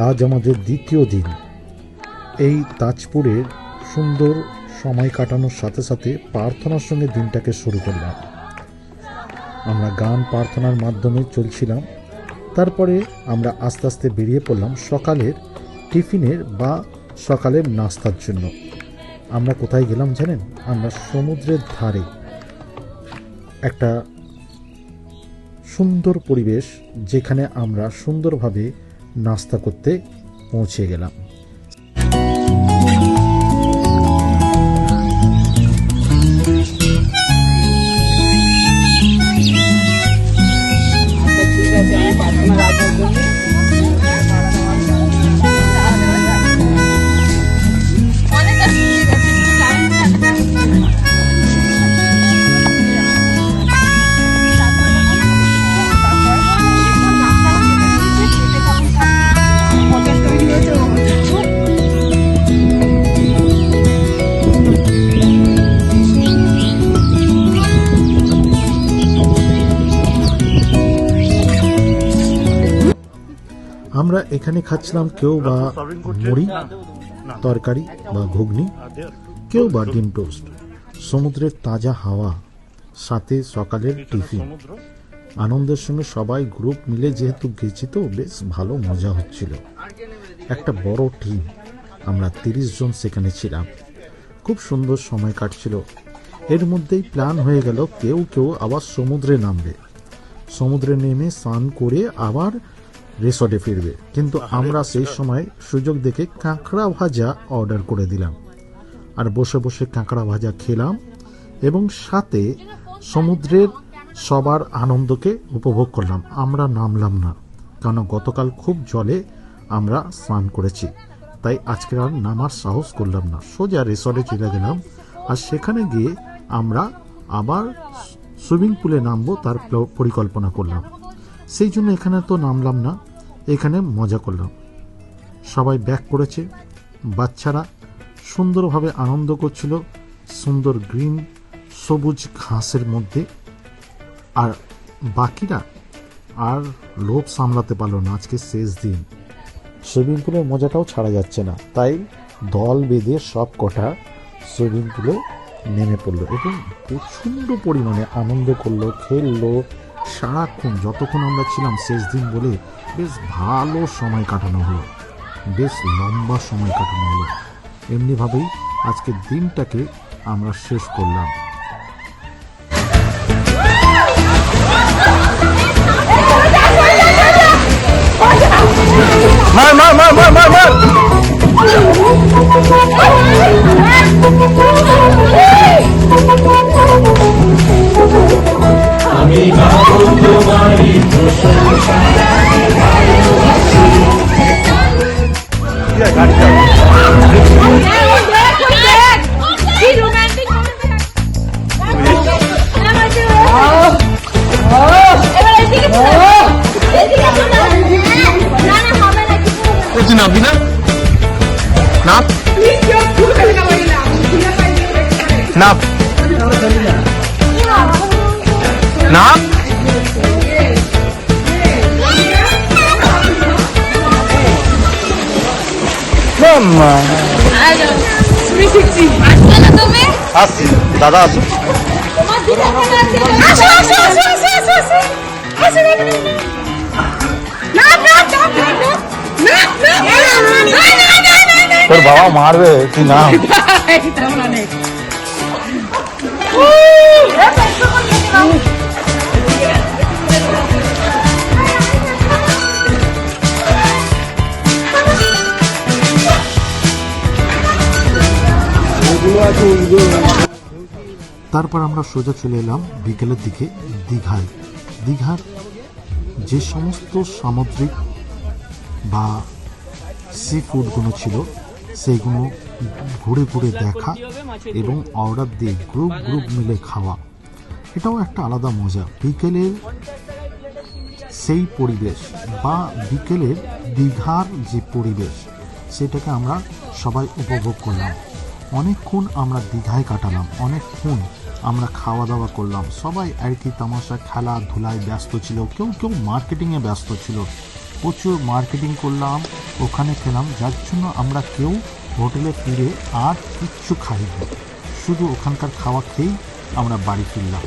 আজ আমাদের দ্বিতীয় দিন। এই তাজপুরের সুন্দর সময় কাটানোর সাথে সাথে প্রার্থনার সঙ্গে দিনটাকে শুরু করলাম। আমরা গান প্রার্থনার মাধ্যমে চলছিলাম। তারপরে আমরা আস্তে আস্তে বেরিয়ে পড়লাম সকালের টিফিনের বা সকালের নাস্তার জন্য। আমরা কোথায় গেলাম জানেন? আমরা সমুদ্রের ধারে একটা সুন্দর পরিবেশ, যেখানে আমরা সুন্দরভাবে নাস্তা করতে পৌঁছে গেলাম। আমরা এখানে খাচ্ছিলাম কেউ বা মুড়ি তরকারি বা ঘুগনি, কেউ বা ডিম টোস্ট। সমুদ্রের তাজা হাওয়া, সাথে সকালের টিফিন। আনন্দের সঙ্গে সবাই গ্রুপ মিলে যেহেতু গেছি, তো বেশ ভালো মজা হচ্ছিল। একটা বড় টিম, আমরা 30 জন সেখানে ছিলাম। খুব সুন্দর সময় কাটছিল। এর মধ্যেই প্ল্যান হয়ে গেল কেউ কেউ আবার সমুদ্রে নামবে, সমুদ্রে নেমে স্নান করে আবার রিসর্টে ফিরবে। কিন্তু আমরা সেই সময় সুযোগ দেখে কাঁকড়া ভাজা অর্ডার করে দিলাম, আর বসে বসে কাঁকড়া ভাজা খেলাম এবং সাথে সমুদ্রের সবার আনন্দকে উপভোগ করলাম। আমরা নামলাম না, কারণ গতকাল খুব জলে আমরা স্নান করেছি, তাই আজকে আর নামার সাহস করলাম না। সোজা রিসর্টে চলে গেলাম, আর সেখানে গিয়ে আমরা আবার সুইমিং পুলে নামবো তার পরিকল্পনা করলাম। সেই জন্য এখানে তো নামলাম না, এখানে মজা করলাম। সবাই ব্যাক করেছে, বাচ্চারা সুন্দরভাবে আনন্দ করছিল সুন্দর গ্রিন সবুজ ঘাসের মধ্যে, আর বাকিরা আর লোভ সামলাতে পারলো না। আজকে শেষ দিন, সুইমিং পুলের মজাটাও ছাড়া যাচ্ছে না, তাই দল বেঁধে সব কটা সুইমিং পুলে নেমে পড়লো এবং প্রচণ্ড পরিমাণে আনন্দ করলো, খেললো সারাক্ষণ। যতক্ষণ আমরা ছিলাম শেষ দিন বলে বেশ ভালো সময় কাটানো হলো, বেশ লম্বা সময় কাটানো হলো। এমনিভাবেই আজকের দিনটাকে আমরা শেষ করলাম। নামবি না? নাম নাম নাম আসছি দাদা, আসো তোর বাবা মারবে, তুই নাম। তারপর আমরা সোজা চলে এলাম বিকেলের দিকে দীঘায়। দীঘার যে সমস্ত সামুদ্রিক বা সি ফুডগুলো ছিল সেইগুলো ঘুরে ঘুরে দেখা এবং অর্ডার দিয়ে গ্রুপ গ্রুপ মিলে খাওয়া, এটাও একটা আলাদা মজা। বিকেলের সেই পরিবেশ বা বিকেলের দীঘার যে পরিবেশ, সেটাকে আমরা সবাই উপভোগ করলাম। অনেকক্ষণ আমরা দীঘায় কাটালাম, অনেকক্ষণ আমরা খাওয়া দাওয়া করলাম। সবাই আর কি তামাশা খেলাধুলায় ব্যস্ত ছিল, কেউ কেউ মার্কেটিংয়ে ব্যস্ত ছিল। প্রচুর মার্কেটিং করলাম, ওখানে খেলাম, যার জন্য আমরা কেউ হোটেলে ফিরে আর কিচ্ছু খাইনি, শুধু ওখানকার খাওয়া খেয়েই আমরা বাড়ি ফিরলাম।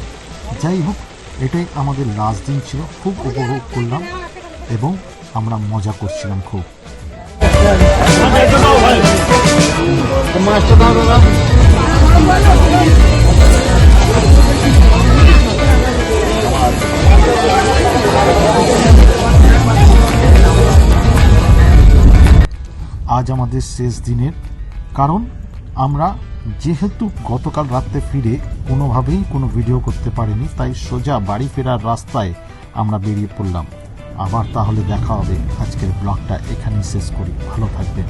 যাই হোক, এটাই আমাদের লাস্ট দিন ছিল, খুব উপভোগ করলাম এবং আমরা মজা করছিলাম খুব। আজ আমাদের শেষ দিনের, কারণ আমরা যেহেতু গতকাল রাত্রে ফিরে কোনোভাবেই কোনো ভিডিও করতে পারিনি, তাই সোজা বাড়ি ফেরার রাস্তায় আমরা বেরিয়ে পড়লাম। আবার তাহলে দেখা হবে, আজকের ব্লগটা এখানেই শেষ করি, ভালো থাকবেন।